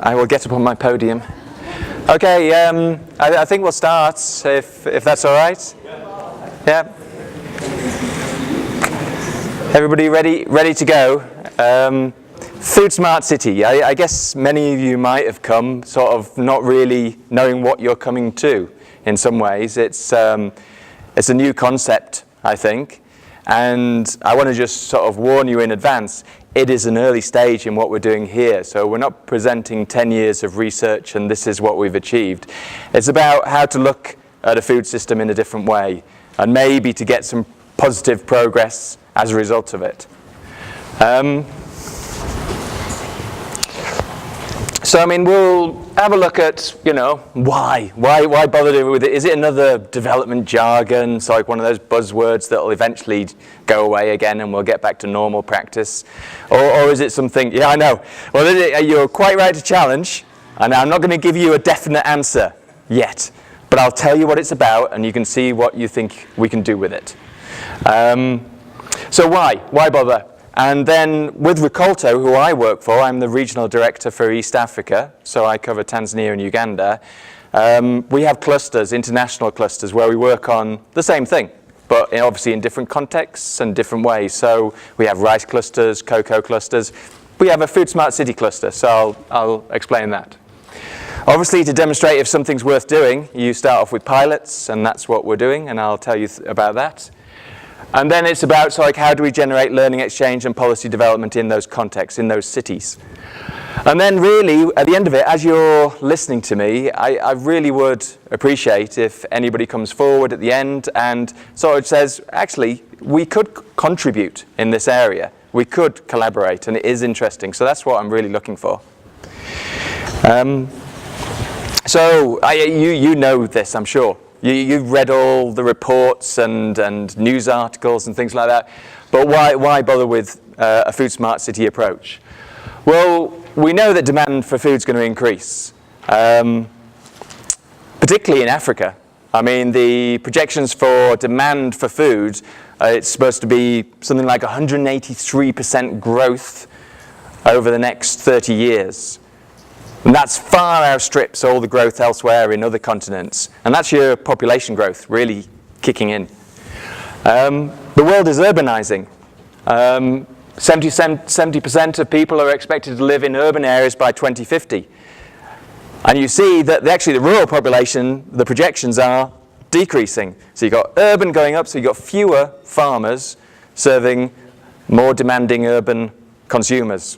I will get up on my podium. Okay, I think we'll start, if that's all right. Yeah. Everybody ready to go? Food Smart City. I guess many of you might have come sort of not really knowing what you're coming to in some ways. It's a new concept, I think. And I want to just sort of warn you in advance, it is an early stage in what we're doing here. So we're not presenting 10 years of research and this is what we've achieved. It's about how to look at a food system in a different way and maybe to get some positive progress as a result of it. So I mean, we'll have a look at, why bother with it? Is it another development jargon? It's like one of those buzzwords that will eventually go away again and we'll get back to normal practice? Or is it something, yeah, I know. Well, you're quite right to challenge, and I'm not going to give you a definite answer yet, but I'll tell you what it's about and you can see what you think we can do with it. So why bother? And then with Rikolto, who I work for, I'm the regional director for East Africa, so I cover Tanzania and Uganda. We have clusters, international clusters, where we work on the same thing, but obviously in different contexts and different ways. So we have rice clusters, cocoa clusters. We have a Food Smart City cluster, so I'll explain that. Obviously, to demonstrate if something's worth doing, you start off with pilots, and that's what we're doing, and I'll tell you about that. And then it's about how do we generate learning exchange and policy development in those contexts, in those cities. And then really, at the end of it, as you're listening to me, I really would appreciate if anybody comes forward at the end and sort of says, actually, we could contribute in this area. We could collaborate, and it is interesting. So that's what I'm really looking for. So you know this, I'm sure. You've read all the reports and news articles and things like that, but why bother with a Food Smart City approach? Well, we know that demand for food is going to increase, particularly in Africa. I mean, the projections for demand for food, it's supposed to be something like 183% growth over the next 30 years. And that's far outstrips all the growth elsewhere in other continents. And that's your population growth really kicking in. The world is urbanizing. 70% of people are expected to live in urban areas by 2050. And you see that actually the rural population, the projections are decreasing. So you've got urban going up, so you've got fewer farmers serving more demanding urban consumers.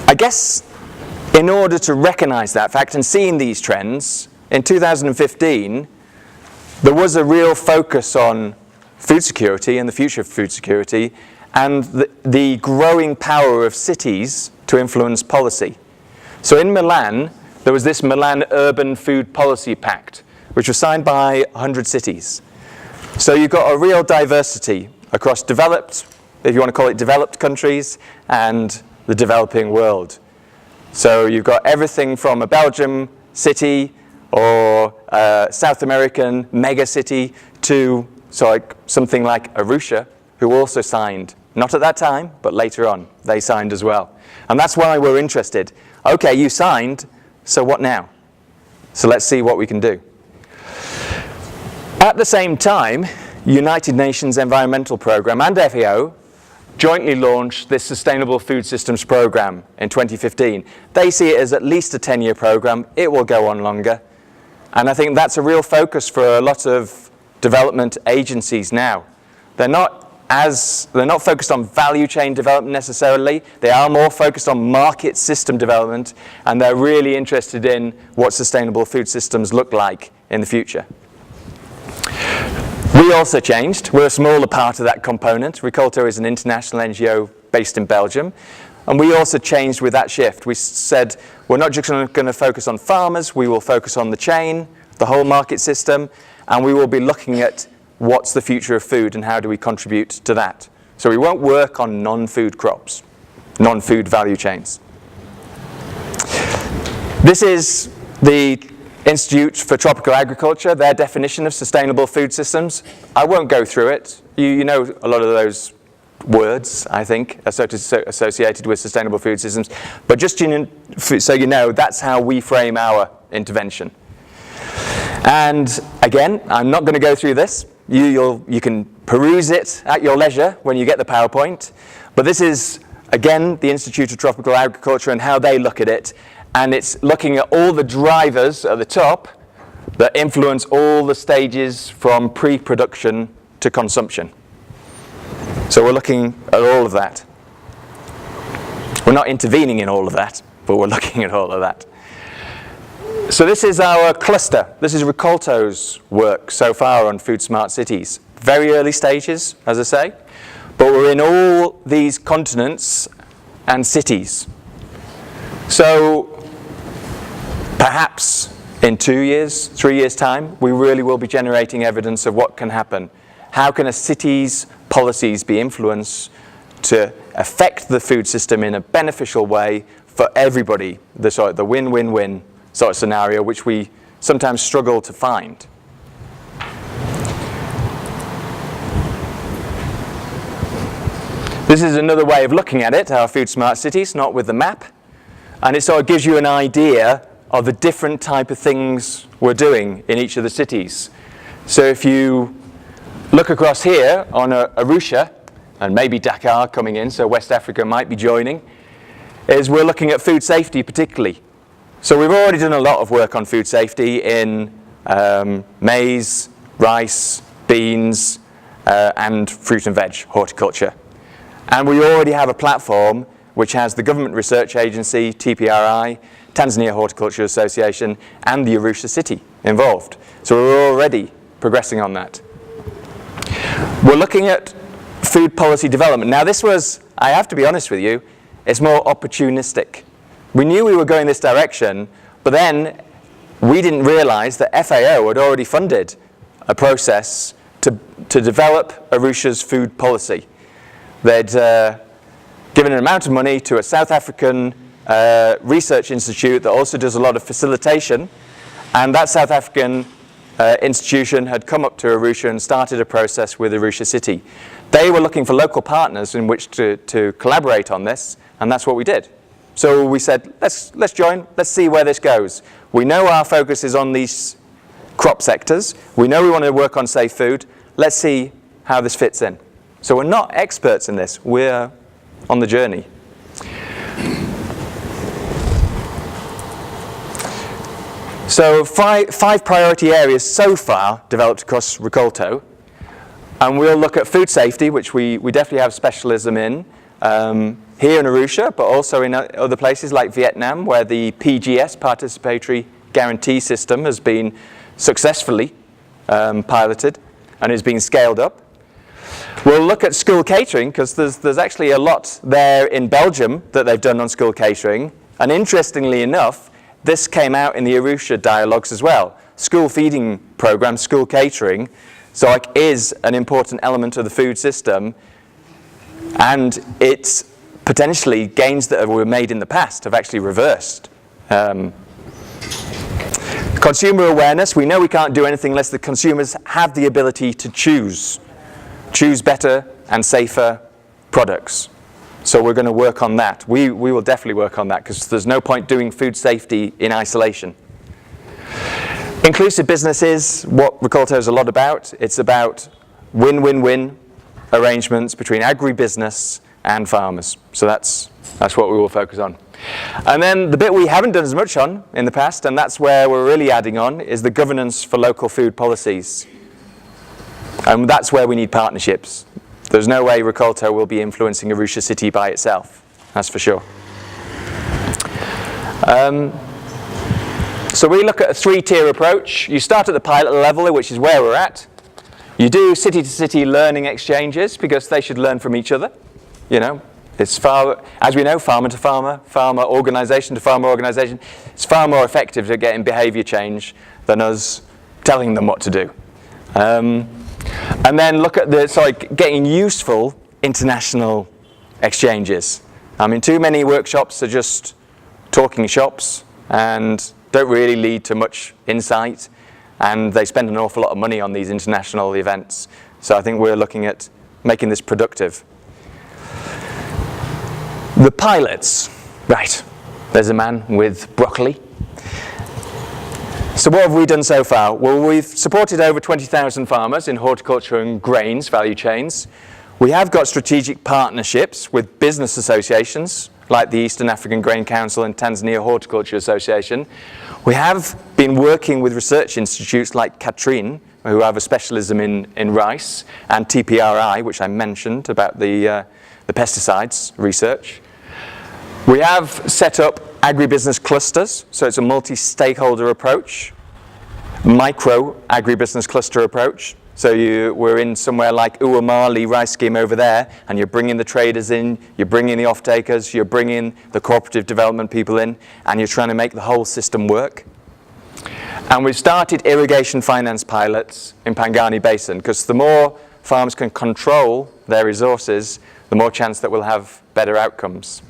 I guess in order to recognize that fact and seeing these trends, in 2015, there was a real focus on food security and the future of food security and the growing power of cities to influence policy. So in Milan, there was this Milan Urban Food Policy Pact, which was signed by 100 cities. So you've got a real diversity across developed, if you want to call it developed countries, and the developing world. So you've got everything from a Belgium city or a South American mega city to something like Arusha, who also signed, not at that time, but later on, they signed as well. And that's why we're interested. Okay, you signed, so what now? So let's see what we can do. At the same time, United Nations Environmental Programme and FAO jointly launched this Sustainable Food Systems Programme in 2015. They see it as at least a 10-year programme. It will go on longer. And I think that's a real focus for a lot of development agencies now. They're not focused on value chain development necessarily. They are more focused on market system development, and they're really interested in what sustainable food systems look like in the future. We also changed. We're a smaller part of that component. Rikolto is an international NGO based in Belgium. And we also changed with that shift. We said we're not just going to focus on farmers, we will focus on the chain, the whole market system, and we will be looking at what's the future of food and how do we contribute to that. So we won't work on non-food crops, non-food value chains. This is the Institute for Tropical Agriculture, their definition of sustainable food systems. I won't go through it. You know a lot of those words, I think, associated with sustainable food systems. But just so you know, that's how we frame our intervention. And again, I'm not going to go through this. You can peruse it at your leisure when you get the PowerPoint. But this is, again, the Institute of Tropical Agriculture and how they look at it. And it's looking at all the drivers at the top that influence all the stages from pre-production to consumption. So we're looking at all of that. We're not intervening in all of that, but we're looking at all of that. So this is our cluster. This is Rikolto's work so far on food smart cities. Very early stages, as I say, but we're in all these continents and cities. So perhaps in 2 years, 3 years' time, we really will be generating evidence of what can happen. How can a city's policies be influenced to affect the food system in a beneficial way for everybody, the win-win-win sort of scenario, which we sometimes struggle to find. This is another way of looking at it, our food smart cities, not with the map. And it sort of gives you an idea of the different type of things we're doing in each of the cities. So if you look across here on Arusha, and maybe Dakar coming in, so West Africa might be joining, is we're looking at food safety particularly. So we've already done a lot of work on food safety in maize, rice, beans, and fruit and veg, horticulture. And we already have a platform which has the Government Research Agency, TPRI, Tanzania Horticulture Association, and the Arusha City involved. So we're already progressing on that. We're looking at food policy development. Now this was, I have to be honest with you, it's more opportunistic. We knew we were going this direction, but then we didn't realize that FAO had already funded a process to develop Arusha's food policy. They'd given an amount of money to a South African research institute that also does a lot of facilitation, and that South African institution had come up to Arusha and started a process with Arusha City. They were looking for local partners in which to collaborate on this, and that's what we did. So we said, let's join, let's see where this goes. We know our focus is on these crop sectors. We know we want to work on safe food. Let's see how this fits in. So we're not experts in this. We're on the journey. So five priority areas so far developed across Rikolto. And we'll look at food safety, which we definitely have specialism in. Here in Arusha, but also in other places like Vietnam, where the PGS, Participatory Guarantee System, has been successfully piloted and is being scaled up. We'll look at school catering, because there's actually a lot there in Belgium that they've done on school catering. And interestingly enough, this came out in the Arusha dialogues as well. School feeding programs, school catering, so like is an important element of the food system. And it's potentially gains that were made in the past have actually reversed. Consumer awareness, we know we can't do anything unless the consumers have the ability to choose better and safer products. So we're going to work on that. We will definitely work on that, because there's no point doing food safety in isolation. Inclusive business is what Rikolto is a lot about. It's about win-win-win arrangements between agribusiness and farmers. So that's what we will focus on. And then the bit we haven't done as much on in the past, and that's where we're really adding on, is the governance for local food policies. And that's where we need partnerships. There's no way Rikolto will be influencing Arusha City by itself, that's for sure. So we look at a three-tier approach. You start at the pilot level, which is where we're at. You do city-to-city learning exchanges, because they should learn from each other. You know, it's as we know, farmer to farmer, farmer organization to farmer organization. It's far more effective at getting behavior change than us telling them what to do. And then look at getting useful international exchanges. I mean, too many workshops are just talking shops and don't really lead to much insight, and they spend an awful lot of money on these international events. So I think we're looking at making this productive. The pilots. Right, there's a man with broccoli. So what have we done so far? Well, we've supported over 20,000 farmers in horticulture and grains value chains. We have got strategic partnerships with business associations like the Eastern African Grain Council and Tanzania Horticulture Association. We have been working with research institutes like Katrine, who have a specialism in rice, and TPRI, which I mentioned about the pesticides research. We have set up agribusiness clusters, so it's a multi-stakeholder approach, micro agribusiness cluster approach. So we're in somewhere like Uamali rice scheme over there, and you're bringing the traders in, you're bringing the off-takers, you're bringing the cooperative development people in, and you're trying to make the whole system work. And we've started irrigation finance pilots in Pangani Basin, because the more farms can control their resources, the more chance that we'll have better outcomes.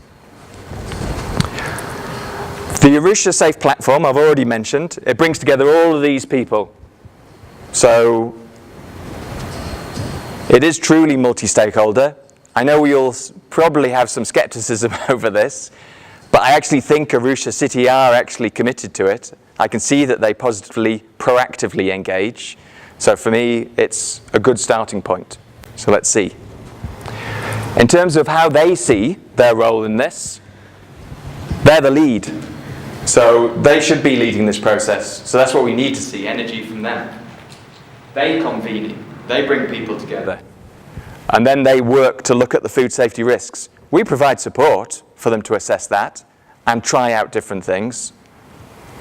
The Arusha Safe platform I've already mentioned, it brings together all of these people. So it is truly multi-stakeholder. I know you'll probably have some skepticism over this, but I actually think Arusha City are actually committed to it. I can see that they positively, proactively engage. So for me, it's a good starting point. So let's see. In terms of how they see their role in this, they're the lead. So they should be leading this process. So that's what we need to see, energy from them. They convene, they bring people together. And then they work to look at the food safety risks. We provide support for them to assess that and try out different things.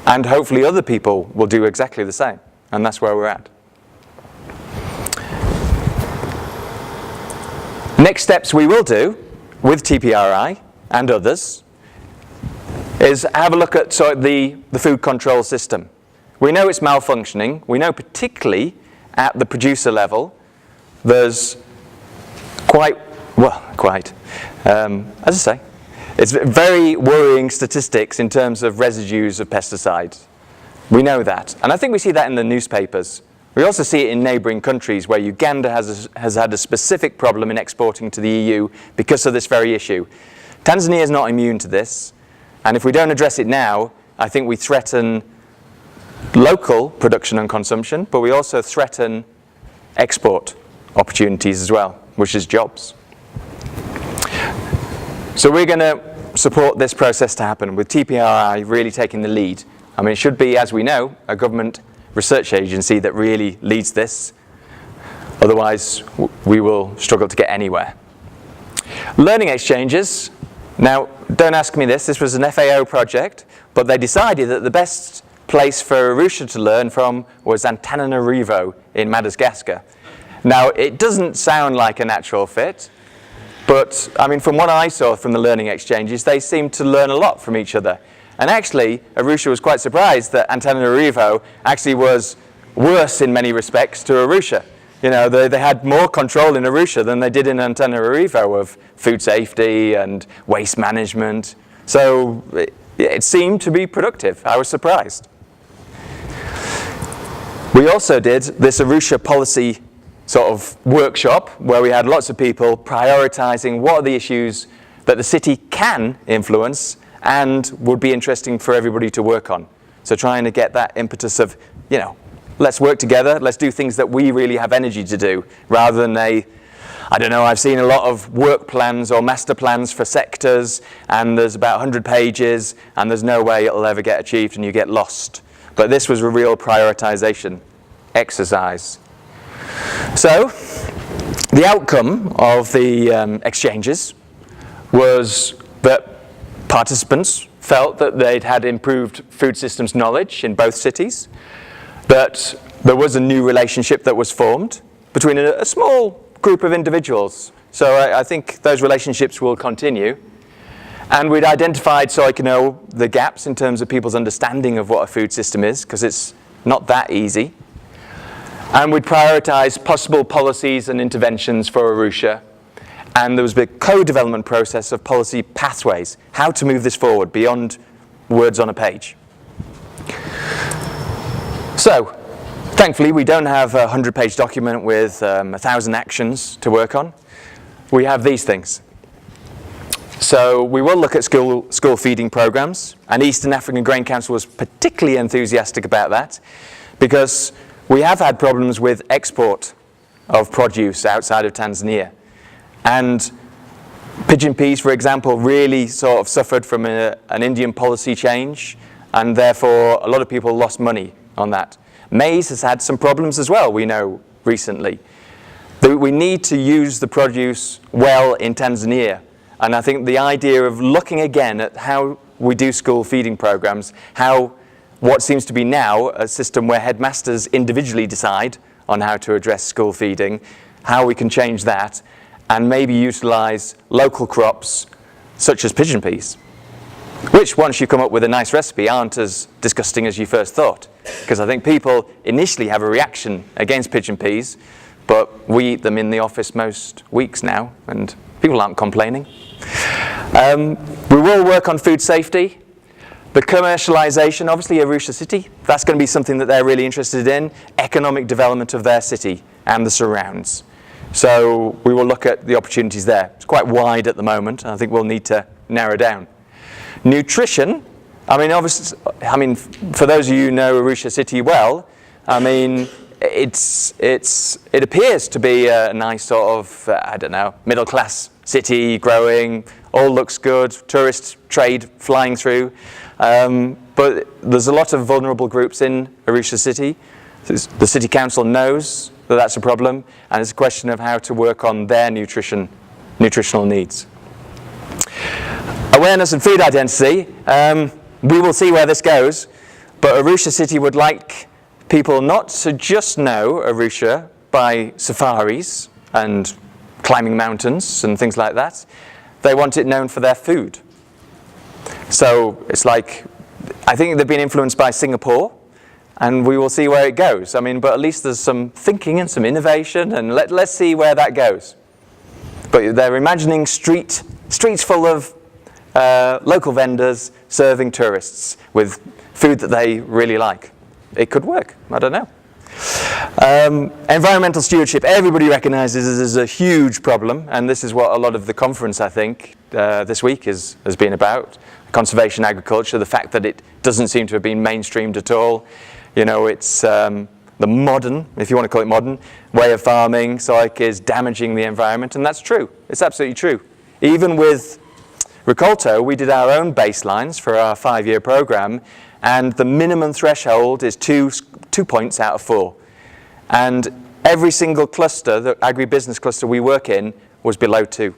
And hopefully other people will do exactly the same. And that's where we're at. Next steps we will do with TPRI and others is have a look at the food control system. We know it's malfunctioning. We know particularly at the producer level, there's as I say, it's very worrying statistics in terms of residues of pesticides. We know that. And I think we see that in the newspapers. We also see it in neighbouring countries where Uganda has had a specific problem in exporting to the EU because of this very issue. Tanzania is not immune to this. And if we don't address it now, I think we threaten local production and consumption, but we also threaten export opportunities as well, which is jobs. So we're going to support this process to happen with TPRI really taking the lead. I mean, it should be, as we know, a government research agency that really leads this. Otherwise, we will struggle to get anywhere. Learning exchanges. Now, don't ask me this was an FAO project, but they decided that the best place for Arusha to learn from was Antananarivo in Madagascar. Now, it doesn't sound like a natural fit, but I mean, from what I saw from the learning exchanges, they seemed to learn a lot from each other. And actually, Arusha was quite surprised that Antananarivo actually was worse in many respects to Arusha. You know, they had more control in Arusha than they did in Antananarivo of food safety and waste management. So it seemed to be productive. I was surprised. We also did this Arusha policy sort of workshop where we had lots of people prioritizing what are the issues that the city can influence and would be interesting for everybody to work on. So trying to get that impetus of, you know, let's work together, let's do things that we really have energy to do, rather than I don't know, I've seen a lot of work plans or master plans for sectors, and there's about 100 pages, and there's no way it'll ever get achieved, and you get lost. But this was a real prioritization exercise. So, the outcome of the exchanges was that participants felt that they'd had improved food systems knowledge in both cities, that there was a new relationship that was formed between a small group of individuals. So I think those relationships will continue. And we'd identified, so I can know, the gaps in terms of people's understanding of what a food system is, because it's not that easy. And we'd prioritise possible policies and interventions for Arusha. And there was a co-development process of policy pathways, how to move this forward beyond words on a page. So, thankfully, we don't have a 100-page document with 1,000 actions to work on. We have these things. So we will look at school feeding programs, and Eastern African Grain Council was particularly enthusiastic about that because we have had problems with export of produce outside of Tanzania. And pigeon peas, for example, really sort of suffered from an Indian policy change, and therefore a lot of people lost money on that. Maize has had some problems as well, we know recently. We need to use the produce well in Tanzania. And I think the idea of looking again at how we do school feeding programs, how what seems to be now a system where headmasters individually decide on how to address school feeding, how we can change that, and maybe utilize local crops such as pigeon peas, which once you come up with a nice recipe aren't as disgusting as you first thought. Because I think people initially have a reaction against pigeon peas, but we eat them in the office most weeks now, and people aren't complaining. We will work on food safety. The commercialization, obviously Arusha City, that's going to be something that they're really interested in, economic development of their city and the surrounds. So we will look at the opportunities there. It's quite wide at the moment, and I think we'll need to narrow down. Nutrition, obviously, for those of you who know Arusha City well, it appears to be a nice sort of, middle class city, growing, all looks good, tourist trade flying through. But there's a lot of vulnerable groups in Arusha City. The City Council knows that that's a problem, and it's a question of how to work on their nutritional needs. Awareness and food identity. We will see where this goes, but Arusha City would like people not to just know Arusha by safaris and climbing mountains and things like that. They want it known for their food. So it's like, I think they've been influenced by Singapore, and we will see where it goes. But at least there's some thinking and some innovation, and let's see where that goes. But they're imagining streets full of local vendors serving tourists with food that they really like. It could work, I don't know. Environmental stewardship, everybody recognises this as a huge problem, and this is what a lot of the conference, I think, this week has been about. Conservation agriculture, the fact that it doesn't seem to have been mainstreamed at all. It's the modern, if you want to call it modern, way of farming, is damaging the environment, and that's true. It's absolutely true. Even with Rikolto, we did our own baselines for our 5-year program, and the minimum threshold is 2 points out of 4. And every single cluster, the agribusiness cluster we work in, was below 2.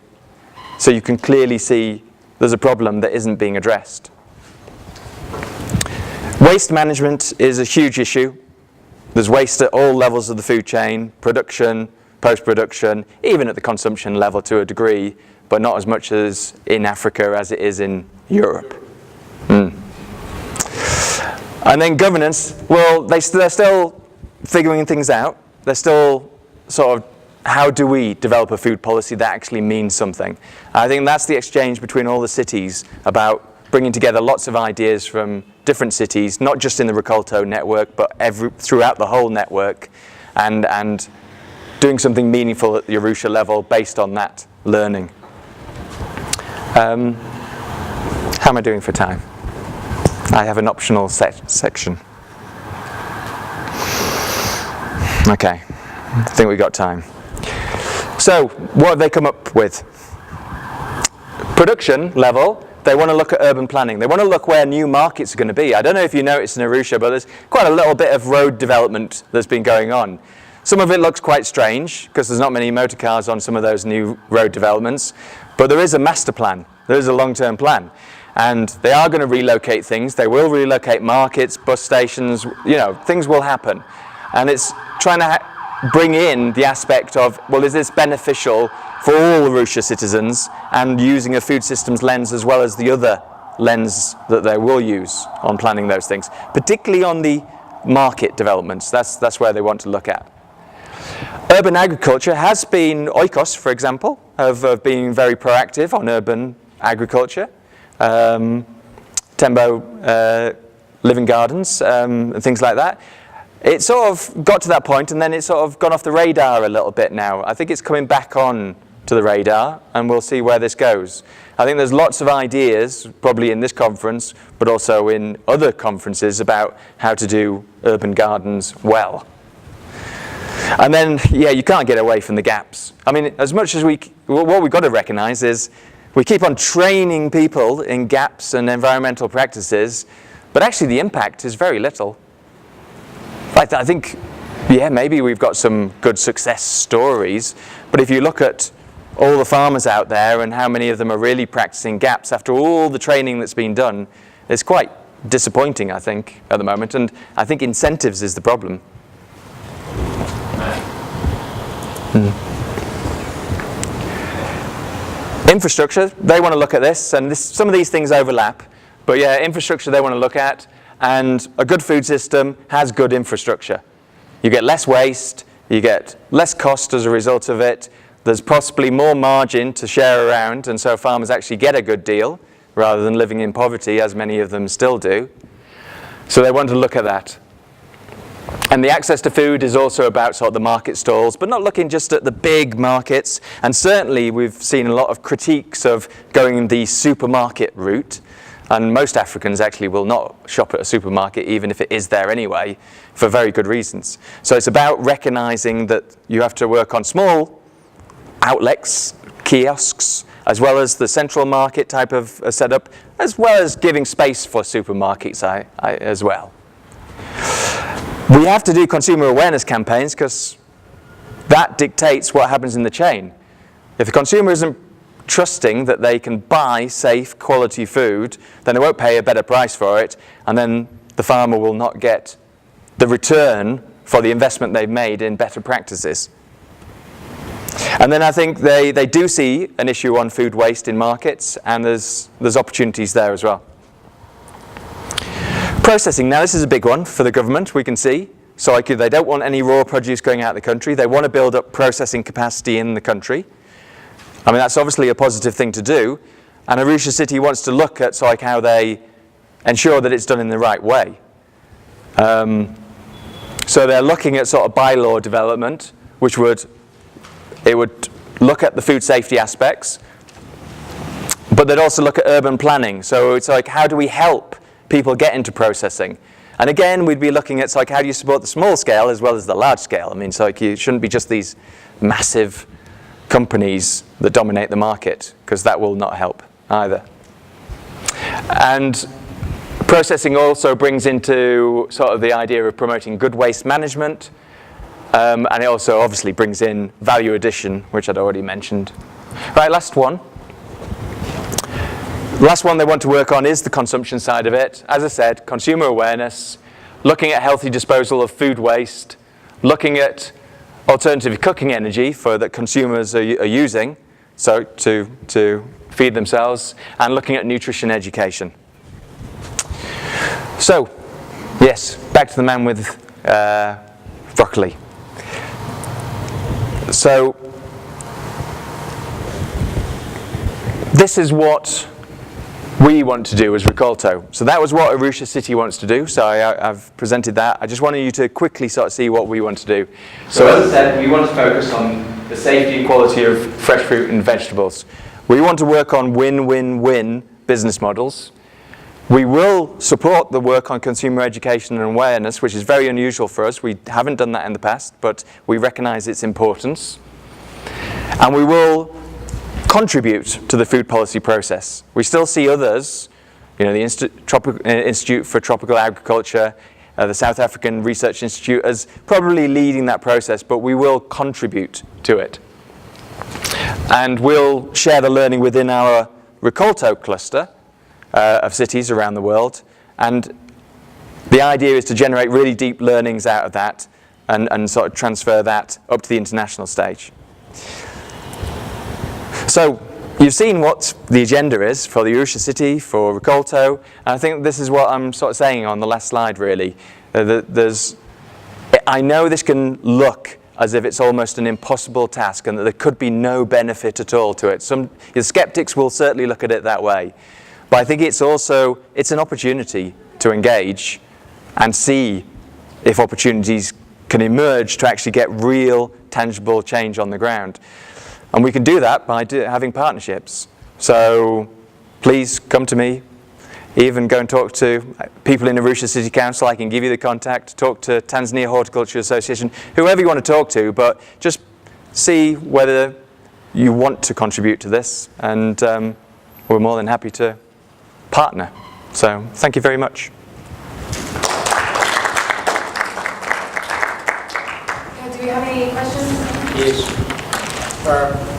So you can clearly see there's a problem that isn't being addressed. Waste management is a huge issue. There's waste at all levels of the food chain, production, post-production, even at the consumption level to a degree, but not as much as in Africa as it is in Europe. And then governance, well, they're still figuring things out. They're still sort of, how do we develop a food policy that actually means something? I think that's the exchange between all the cities about bringing together lots of ideas from different cities, not just in the Rikolto network, but throughout the whole network, and doing something meaningful at the Arusha level based on that learning. How am I doing for time? I have an optional section. Okay, I think we got time. So, what have they come up with? Production level, they want to look at urban planning. They want to look where new markets are going to be. I don't know if you noticed in Arusha, but there's quite a little bit of road development that's been going on. Some of it looks quite strange, because there's not many motor cars on some of those new road developments. But there is a master plan. There is a long-term plan. And they are going to relocate things. They will relocate markets, bus stations, things will happen. And it's trying to bring in the aspect of, well, is this beneficial for all Arusha citizens, and using a food systems lens as well as the other lens that they will use on planning those things, particularly on the market developments. That's where they want to look at. Urban agriculture has been, Oikos, for example, have been very proactive on urban agriculture. Tembo living gardens, and things like that. It sort of got to that point, and then it's sort of gone off the radar a little bit now. I think it's coming back on to the radar, and we'll see where this goes. I think there's lots of ideas, probably in this conference, but also in other conferences, about how to do urban gardens well. And then, yeah, you can't get away from the gaps. I mean, as much as what we've got to recognize is we keep on training people in gaps and environmental practices, but actually the impact is very little. In fact, I think, yeah, maybe we've got some good success stories, but if you look at all the farmers out there and how many of them are really practicing gaps after all the training that's been done, it's quite disappointing, I think, at the moment, and I think incentives is the problem. Infrastructure, they want to look at this, and some of these things overlap, but yeah, infrastructure they want to look at, and a good food system has good infrastructure. You get less waste, you get less cost as a result of it, there's possibly more margin to share around, and so farmers actually get a good deal, rather than living in poverty, as many of them still do. So they want to look at that. And the access to food is also about sort of the market stalls, but not looking just at the big markets. And certainly we've seen a lot of critiques of going the supermarket route. And most Africans actually will not shop at a supermarket, even if it is there anyway, for very good reasons. So it's about recognizing that you have to work on small outlets, kiosks, as well as the central market type of setup, as well as giving space for supermarkets as well. We have to do consumer awareness campaigns because that dictates what happens in the chain. If the consumer isn't trusting that they can buy safe, quality food, then they won't pay a better price for it, and then the farmer will not get the return for the investment they've made in better practices. And then I think they do see an issue on food waste in markets, and there's opportunities there as well. Processing, now this is a big one for the government, we can see. So they don't want any raw produce going out of the country. They want to build up processing capacity in the country. I mean, that's obviously a positive thing to do. And Arusha City wants to look at how they ensure that it's done in the right way. So they're looking at sort of bylaw development, which would look at the food safety aspects, but they'd also look at urban planning. So it's like, how do we help people get into processing? And again, we'd be looking at how do you support the small scale as well as the large scale? I mean, you shouldn't be just these massive companies that dominate the market, because that will not help either. And processing also brings into sort of the idea of promoting good waste management, and it also obviously brings in value addition, which I'd already mentioned. Right, last one. The last one they want to work on is the consumption side of it. As I said, consumer awareness, looking at healthy disposal of food waste, looking at alternative cooking energy that consumers are using, so to feed themselves, and looking at nutrition education. So, yes, back to the man with broccoli. So, this is what we want to do as Rikolto. So that was what Arusha City wants to do. So I've presented that. I just wanted you to quickly sort of see what we want to do. So as I said, we want to focus on the safety and quality of fresh fruit and vegetables. We want to work on win-win-win business models. We will support the work on consumer education and awareness, which is very unusual for us. We haven't done that in the past, but we recognize its importance. And we will contribute to the food policy process. We still see others, the Institute for Tropical Agriculture, the South African Research Institute, as probably leading that process, but we will contribute to it. And we'll share the learning within our Rikolto cluster of cities around the world. And the idea is to generate really deep learnings out of that and sort of transfer that up to the international stage. So you've seen what the agenda is for the Arusha City, for Rikolto, and I think this is what I'm sort of saying on the last slide, really. I know this can look as if it's almost an impossible task and that there could be no benefit at all to it. Some skeptics will certainly look at it that way. But I think it's an opportunity to engage and see if opportunities can emerge to actually get real, tangible change on the ground. And we can do that by having partnerships. So please come to me. Even go and talk to people in Arusha City Council. I can give you the contact. Talk to Tanzania Horticulture Association, whoever you want to talk to, but just see whether you want to contribute to this, and we're more than happy to partner. So thank you very much. Do we have any questions? Yes.